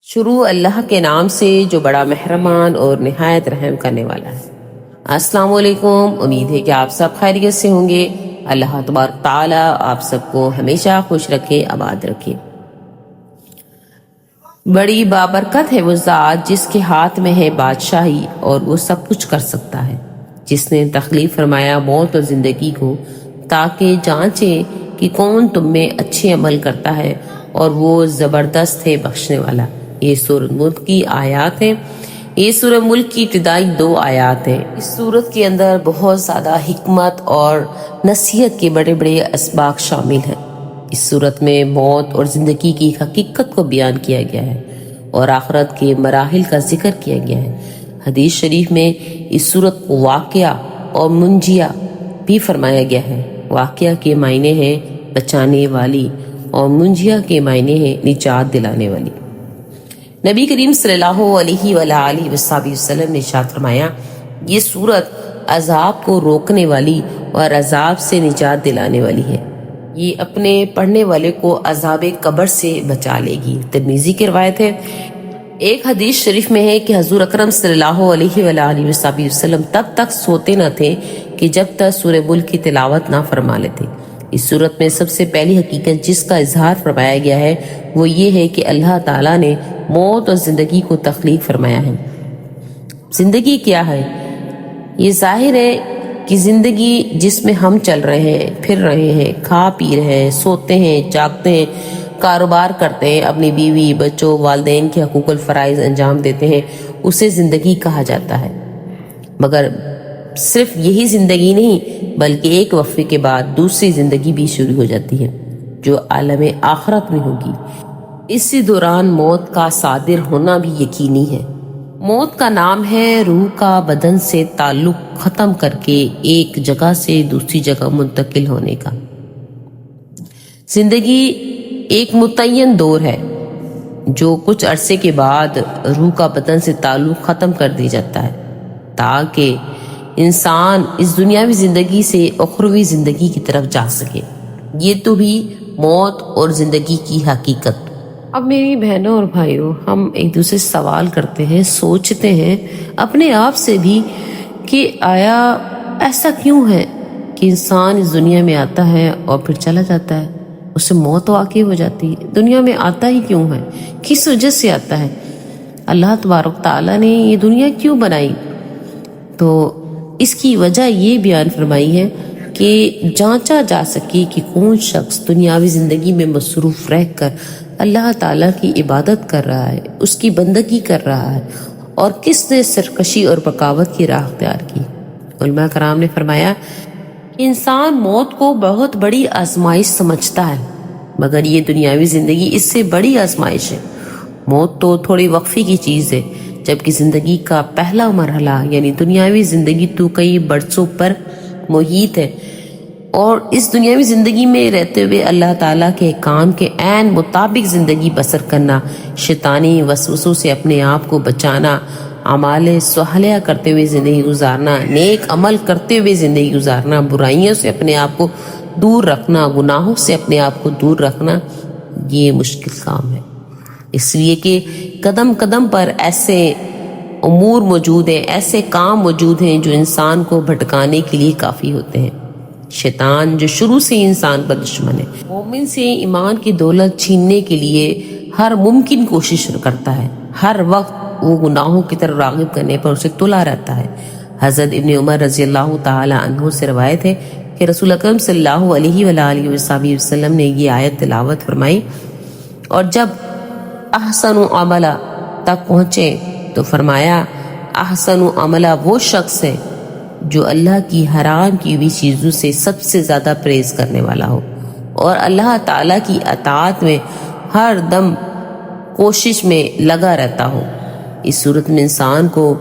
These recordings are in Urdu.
شروع اللہ کے نام سے جو بڑا مہربان اور نہایت رحم کرنے والا ہے۔ السلام علیکم، امید ہے کہ آپ سب خیریت سے ہوں گے۔ اللہ تبارک تعالیٰ آپ سب کو ہمیشہ خوش رکھے، آباد رکھے۔ بڑی بابرکت ہے وہ ذات جس کے ہاتھ میں ہے بادشاہی اور وہ سب کچھ کر سکتا ہے، جس نے تخلیق فرمایا موت اور زندگی کو تاکہ جانچے کہ کون تم میں اچھے عمل کرتا ہے، اور وہ زبردست ہے بخشنے والا۔ یہ سورۃ ملک کی آیات ہیں۔ یہ سورۃ ملک کی ابتدائی 2 آیات ہیں۔ اس سورت کے اندر بہت زیادہ حکمت اور نصیحت کے بڑے بڑے اسباق شامل ہیں۔ اس سورت میں موت اور زندگی کی حقیقت کو بیان کیا گیا ہے اور آخرت کے مراحل کا ذکر کیا گیا ہے۔ حدیث شریف میں اس سورت کو واقعہ اور منجیہ بھی فرمایا گیا ہے۔ واقعہ کے معنی ہیں بچانے والی اور منجیہ کے معنی ہیں نجات دلانے والی۔ نبی کریم صلی اللہ علیہ وآلہ وسلم نے ارشاد فرمایا، یہ سورت عذاب کو روکنے والی اور عذاب سے نجات دلانے والی ہے۔ یہ اپنے پڑھنے والے کو عذاب قبر سے بچا لے گی۔ ترمذی کی روایت ہے۔ ایک حدیث شریف میں ہے کہ حضور اکرم صلی اللہ علیہ وآلہ وسلم تب تک سوتے نہ تھے کہ جب تک سورہ ملک کی تلاوت نہ فرما لیتے۔ اس صورت میں سب سے پہلی حقیقت جس کا اظہار فرمایا گیا ہے وہ یہ ہے کہ اللہ تعالیٰ نے موت اور زندگی کو تخلیق فرمایا ہے۔ زندگی کیا ہے؟ یہ ظاہر ہے کہ زندگی جس میں ہم چل رہے ہیں، پھر رہے ہیں، کھا پی رہے ہیں، سوتے ہیں، جاگتے ہیں، کاروبار کرتے ہیں، اپنی بیوی بچوں والدین کے حقوق الفرائض انجام دیتے ہیں، اسے زندگی کہا جاتا ہے۔ مگر صرف یہی زندگی نہیں بلکہ ایک وقفے کے بعد دوسری زندگی بھی شروع ہو جاتی ہے جو عالم آخرت میں ہوگی۔ اسی دوران موت کا صادر ہونا بھی یقینی ہے۔ موت کا نام ہے روح کا بدن سے تعلق ختم کر کے ایک جگہ سے دوسری جگہ منتقل ہونے کا۔ زندگی ایک متعین دور ہے جو کچھ عرصے کے بعد روح کا بدن سے تعلق ختم کر دیا جاتا ہے تاکہ انسان اس دنیاوی زندگی سے اخروی زندگی کی طرف جا سکے۔ یہ تو بھی موت اور زندگی کی حقیقت۔ اب میری بہنوں اور بھائیوں، ہم ایک دوسرے سے سوال کرتے ہیں، سوچتے ہیں اپنے آپ سے بھی کہ آیا ایسا کیوں ہے کہ انسان اس دنیا میں آتا ہے اور پھر چلا جاتا ہے، اسے موت واقع ہو جاتی ہے۔ دنیا میں آتا ہی کیوں ہے؟ کس وجہ سے آتا ہے؟ اللہ تبارک تعالیٰ نے یہ دنیا کیوں بنائی؟ تو اس کی وجہ یہ بیان فرمائی ہے کہ جانچا جا سکے کہ کون شخص دنیاوی زندگی میں مصروف رہ کر اللہ تعالیٰ کی عبادت کر رہا ہے، اس کی بندگی کر رہا ہے، اور کس نے سرکشی اور بغاوت کی راہ اختیار کی۔ علماء کرام نے فرمایا کہ انسان موت کو بہت بڑی آزمائش سمجھتا ہے، مگر یہ دنیاوی زندگی اس سے بڑی آزمائش ہے۔ موت تو تھوڑی وقفے کی چیز ہے، جبکہ زندگی کا پہلا مرحلہ یعنی دنیاوی زندگی تو کئی برسوں پر محیط ہے، اور اس دنیاوی زندگی میں رہتے ہوئے اللہ تعالیٰ کے کام کے عین مطابق زندگی بسر کرنا، شیطانی وسوسوں سے اپنے آپ کو بچانا، اعمال صالحہ کرتے ہوئے زندگی گزارنا، نیک عمل کرتے ہوئے زندگی گزارنا، برائیوں سے اپنے آپ کو دور رکھنا، گناہوں سے اپنے آپ کو دور رکھنا، یہ مشکل کام ہے۔ اس لیے کہ قدم قدم پر ایسے امور موجود ہیں، ایسے کام موجود ہیں جو انسان کو بھٹکانے کے لیے کافی ہوتے ہیں۔ شیطان جو شروع سے انسان کا دشمن ہے، مومن سے ایمان کی دولت چھیننے کے لیے ہر ممکن کوشش کرتا ہے، ہر وقت وہ گناہوں کی طرف راغب کرنے پر اسے تلا رہتا ہے۔ حضرت ابن عمر رضی اللہ تعالی عنہ سے روایت ہے کہ رسول اکرم صلی اللہ علیہ وآلہ وسلم نے یہ آیت تلاوت فرمائی اور جب احسن عملہ تک پہنچے تو فرمایا، احسن عملہ وہ شخص ہے جو اللہ کی حرام کی ہوئی چیزوں سے سب سے زیادہ پرہیز کرنے والا ہو اور اللہ تعالیٰ کی اطاعت میں ہر دم کوشش میں لگا رہتا ہو۔ اس صورت میں انسان کو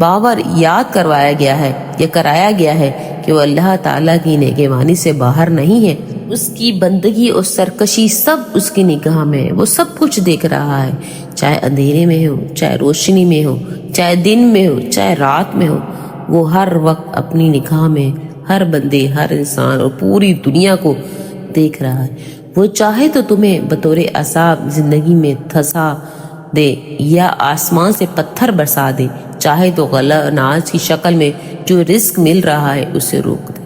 باور یاد کروایا گیا ہے یا کرایا گیا ہے کہ وہ اللہ تعالیٰ کی نگہبانی سے باہر نہیں ہے، اس کی بندگی اور سرکشی سب اس کی نگاہ میں ہے، وہ سب کچھ دیکھ رہا ہے، چاہے اندھیرے میں ہو، چاہے روشنی میں ہو، چاہے دن میں ہو، چاہے رات میں ہو، وہ ہر وقت اپنی نگاہ میں ہر بندے، ہر انسان اور پوری دنیا کو دیکھ رہا ہے۔ وہ چاہے تو تمہیں بطور عذاب زندگی میں دھسا دے یا آسمان سے پتھر برسا دے، چاہے تو غلہ اناج کی شکل میں جو رزق مل رہا ہے اسے روک دے۔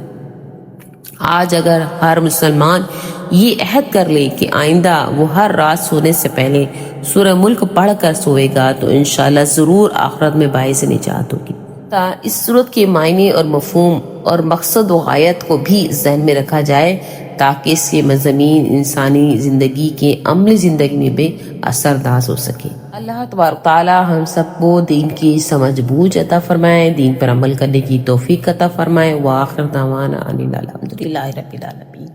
آج اگر ہر مسلمان یہ عہد کر لے کہ آئندہ وہ ہر رات سونے سے پہلے سورہ ملک پڑھ کر سوئے گا تو انشاءاللہ ضرور آخرت میں باعث نجات ہوگی۔ اس صورت کے معنی اور مفہوم اور مقصد و غایت کو بھی ذہن میں رکھا جائے تاکہ اس کے مضامین انسانی زندگی کے عملی زندگی میں بھی اثر انداز ہو سکے۔ اللہ تبارک تعالی ہم سب کو دین کی سمجھ بوجھ عطا فرمائے، دین پر عمل کرنے کی توفیق عطا فرمائے۔ وآخر دعوانا ان الحمدللہ رب العالمین۔